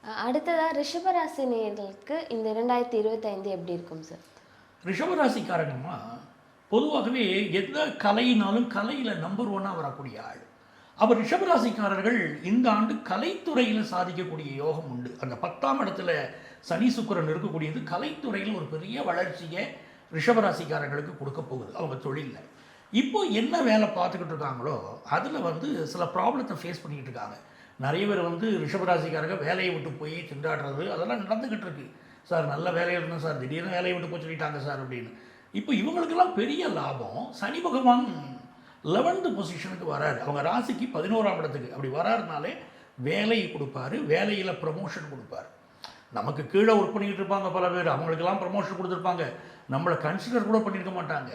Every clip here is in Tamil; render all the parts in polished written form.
அடுத்ததாக ரிஷபராசி நேயர்களுக்கு இந்த 2025 எப்படி இருக்கும் சார்? ரிஷபராசிக்காரங்கம்மா பொதுவாகவே எந்த கலையினாலும் கலையில் நம்பர் ஒன்னாக வரக்கூடிய ஆள். அவர் ரிஷபராசிக்காரர்கள் இந்த ஆண்டு கலைத்துறையில் சாதிக்கக்கூடிய யோகம் உண்டு. அந்த 10ஆம் இடத்துல சனி சுக்கிரன் இருக்கக்கூடியது கலைத்துறையில் ஒரு பெரிய வளர்ச்சியை ரிஷபராசிக்காரர்களுக்கு கொடுக்க போகுது அவங்க தொழிலில். இப்போ என்ன வேலை பார்த்துக்கிட்டு இருக்காங்களோ அதில் சில ப்ராப்ளத்தை ஃபேஸ் பண்ணிக்கிட்டு இருக்காங்க. நிறைய பேர் ரிஷபராசிக்காரங்க வேலையை விட்டு போய் திண்டாடுறது அதெல்லாம் நடந்துக்கிட்டு இருக்கு. சார் நல்ல வேலையில் இருந்தோம் சார், திடீர்னு வேலையை விட்டு போய் சொல்லிட்டாங்க சார் அப்படின்னு. இப்போ இவங்களுக்கெல்லாம் பெரிய லாபம். சனி பகவான் 11th பொசிஷனுக்கு வராரு, அவங்க ராசிக்கு 11ஆம் இடத்துக்கு அப்படி வராருனாலே வேலையை கொடுப்பாரு, வேலையில் ப்ரமோஷன் கொடுப்பார். நமக்கு கீழே ஒர்க் பண்ணிக்கிட்டு இருப்பாங்க பல பேர், அவங்களுக்கெல்லாம் ப்ரமோஷன் கொடுத்துருப்பாங்க, நம்மளை கன்சிடர் கூட பண்ணியிருக்க மாட்டாங்க.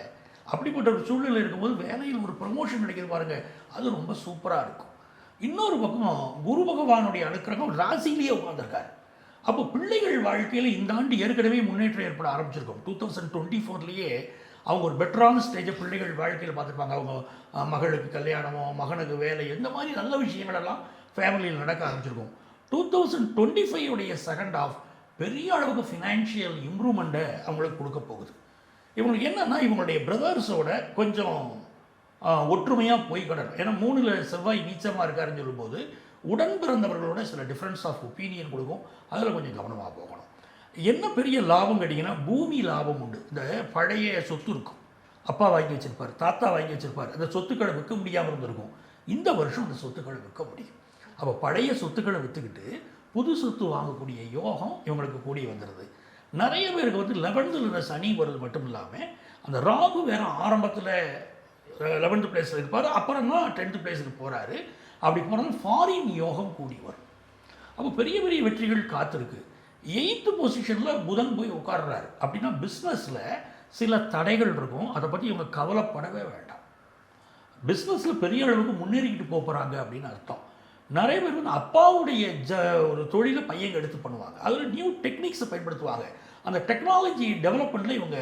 அப்படிப்பட்ட ஒரு சூழ்நிலை இருக்கும்போது வேலையில் ஒரு ப்ரமோஷன் கிடைக்கிறது பாருங்க, அது ரொம்ப சூப்பராக இருக்கும். இன்னொரு பக்கம் குரு பகவானுடைய அனுக்கிரகம் ராசியிலேயே உட்காந்துருக்காரு. அப்போ பிள்ளைகள் வாழ்க்கையில் இந்த ஆண்டு ஏற்கனவே முன்னேற்றம் ஏற்பட ஆரம்பிச்சிருக்கோம். 2024லேயே அவங்க ஒரு பெட்டரான ஸ்டேஜை பிள்ளைகள் வாழ்க்கையில் பார்த்துருப்பாங்க. அவங்க மகளுக்கு கல்யாணமோ மகனுக்கு வேலை இந்த மாதிரி நல்ல விஷயங்களெல்லாம் ஃபேமிலியில் நடக்க ஆரம்பிச்சிருக்கோம். 2025 செகண்ட் ஆஃப் பெரிய அளவுக்கு ஃபினான்ஷியல் இம்ப்ரூவ்மெண்ட்டை அவங்களுக்கு கொடுக்க போகுது. இவங்களுக்கு என்னென்னா இவங்களுடைய பிரதர்ஸோட கொஞ்சம் ஒற்றுமையாக போய் கிடணும். ஏன்னா 3ல் செவ்வாய் நீச்சமாக இருக்காருன்னு சொல்லும்போது உடன் பிறந்தவர்களோட சில டிஃப்ரென்ஸ் ஆஃப் ஒப்பீனியன் கொடுக்கும். அதில் கொஞ்சம் கவனமாக போகணும். என்ன பெரிய லாபம் கேட்டிங்கன்னா பூமி லாபம் உண்டு. இந்த பழைய சொத்து இருக்கும், அப்பா வாங்கி வச்சுருப்பார், தாத்தா வாங்கி வச்சுருப்பார், அந்த சொத்துக்களை விற்க முடியாமல் இருந்திருக்கும். இந்த வருஷம் அந்த சொத்துக்களை விற்க முடியும். அப்போ பழைய சொத்துக்களை விற்றுக்கிட்டு புது சொத்து வாங்கக்கூடிய யோகம் இவங்களுக்கு கூடி வந்துடுது. நிறைய பேருக்கு 11th சனி வருது மட்டும் இல்லாமல் அந்த ராகு வேறு ஆரம்பத்தில் 11th பிளேஸில் இருப்பார், அப்புறம் தான் 10th பிளேஸுக்கு போகிறாரு. அப்படி போனால் ஃபாரின் யோகம் கூடி வரும். அப்போ பெரிய பெரிய வெற்றிகள் காத்திருக்கு. 8th பொசிஷனில் புதன் போய் உட்கார்றாரு. அப்படின்னா பிஸ்னஸில் சில தடைகள் இருக்கும், அதை பற்றி இவங்க கவலைப்படவே வேண்டாம். பிஸ்னஸில் பெரிய அளவுக்கு முன்னேறிக்கிட்டு போகிறாங்க அப்படின்னு அர்த்தம். நிறைய பேர் அப்பாவுடைய ஒரு தொழிலை பையங்க எடுத்து பண்ணுவாங்க, அதில் நியூ டெக்னிக்ஸை பயன்படுத்துவாங்க. அந்த டெக்னாலஜி டெவலப்மெண்ட்டில் இவங்க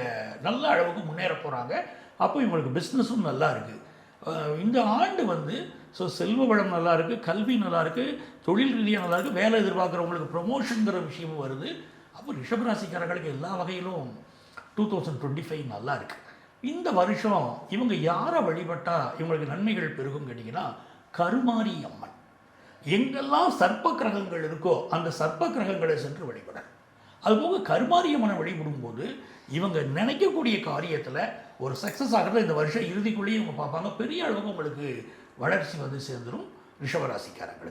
நல்ல அளவுக்கு முன்னேற போகிறாங்க. அப்போ இவங்களுக்கு பிஸ்னஸும் நல்லா இருக்குது. இந்த ஆண்டு செல்வ வளம் நல்லா இருக்குது, கல்வி நல்லா இருக்குது, தொழில் ரீதியாக நல்லா இருக்குது, வேலை எதிர்பார்க்குறவங்களுக்கு ப்ரொமோஷனுங்கிற விஷயமும் வருது. அப்போ ரிஷபராசிக்காரர்களுக்கு எல்லா வகையிலும் 2025 நல்லா இருக்குது. இந்த வருஷம் இவங்க யாரை வழிபட்டால் இவங்களுக்கு நன்மைகள் பெருகும் கேட்டிங்கன்னா கருமாரி அம்மன். எங்கெல்லாம் சர்ப்ப கிரகங்கள் இருக்கோ அந்த சர்ப்ப கிரகங்களை சென்று வழிபட. அதுபோக கருமாரியம்மனை வழிபடும்போது இவங்க நினைக்கக்கூடிய காரியத்தில் ஒரு சக்ஸஸ் ஆகிறத இந்த வருஷம் இறுதிக்குள்ளேயே இவங்க பார்ப்பாங்க. பெரிய அளவுக்கு உங்களுக்கு வளர்ச்சி சேர்ந்துடும் ரிஷபராசிக்காரங்களுக்கு.